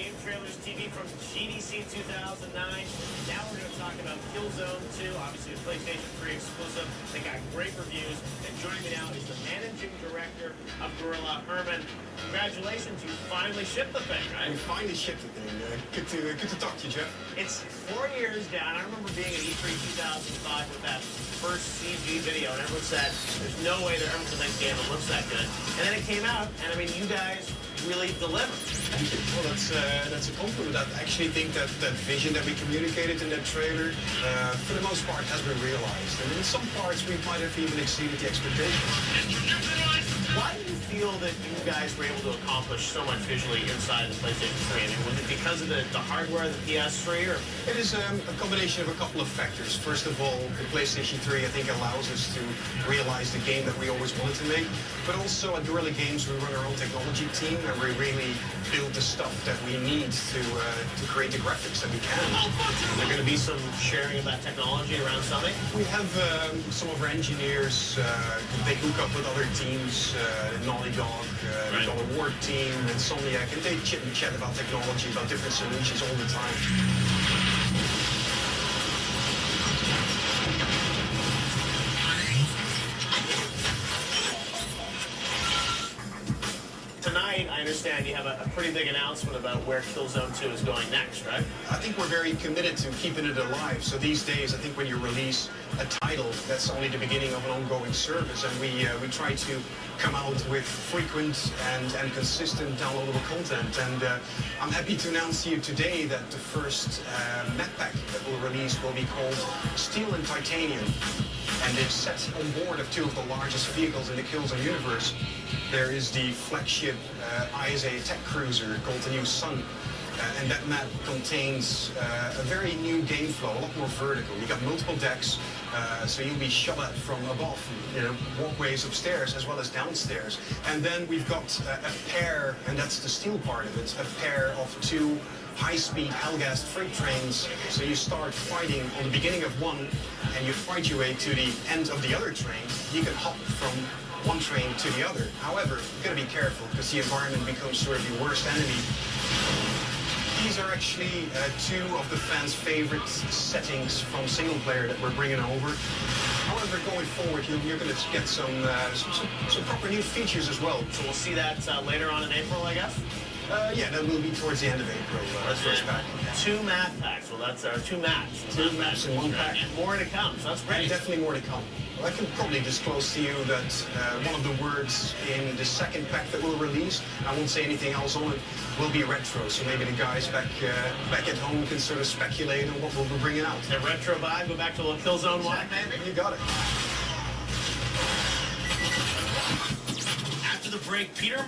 Game Trailers TV from GDC 2009. Now we're going to talk about Killzone 2, obviously a PlayStation 3 exclusive. They got great reviews. And joining me now is the managing director of Gorilla, Herman. Congratulations, you finally shipped the thing, right? We finally shipped the thing. Good to talk to you, Jeff. It's 4 years down. I remember being at E3 2005 with that first CG video, and everyone said, there's no way they're ever going to make a game that looks that good. And then it came out, and I mean, you guys really delivered. Thank you. Well, that's a compliment. I actually think that vision that we communicated in that trailer, for the most part, has been realized. And in some parts, we might have even exceeded the expectations. Why do you feel that you guys were able to accomplish so much visually inside the PlayStation 3? I mean, was it because of the hardware, the PS3, or? It is a combination of a couple of factors. First of all, the PlayStation 3, I think, allows us to realize the game that we always wanted to make. But also at Gorilla Games, we run our own technology team, and we really build the stuff that we need to create the graphics that we can. Is there going to be some sharing of that technology around something? We have some of our engineers, they hook up with other teams, Naughty Dog, the God of War team, and Insomniac, and they chit and chat about technology, about different solutions all the time. Tonight, I understand you have a pretty big announcement about where Killzone 2 is going next, right? I think we're very committed to keeping it alive. So these days, I think when you release a title, that's only the beginning of an ongoing service. And we try to come out with frequent and consistent downloadable content. And I'm happy to announce to you today that the first map pack that we'll release will be called Steel and Titanium. And it's set on board of two of the largest vehicles in the Killzone universe. There is the flagship ISA attack cruiser called the New Sun. And that map contains a very new game flow, a lot more vertical. You got multiple decks, so you'll be shot at from above, walkways upstairs as well as downstairs. And then we've got a pair, and that's the steel part of it, a pair of two high-speed hell-gassed freight trains. So you start fighting on the beginning of one, and you fight your way to the end of the other train. You can hop from one train to the other. However, you've got to be careful because the environment becomes sort of your worst enemy. These are actually two of the fans' favorite settings from single player that we're bringing over. However, going forward, you're going to get some proper new features as well. So we'll see that later on in April, I guess? Yeah, that will be towards the end of April, first pack. Two map packs. Well, that's our two maps. Two maps in one pack. And more to come, so that's great. And definitely more to come. Well, I can probably disclose to you that one of the words in the second pack that we'll release, I won't say anything else on it, will be retro. So maybe the guys back at home can sort of speculate on what we'll be bringing out. A retro vibe, go back to a little Killzone 1, maybe? You got it. After the break, Peter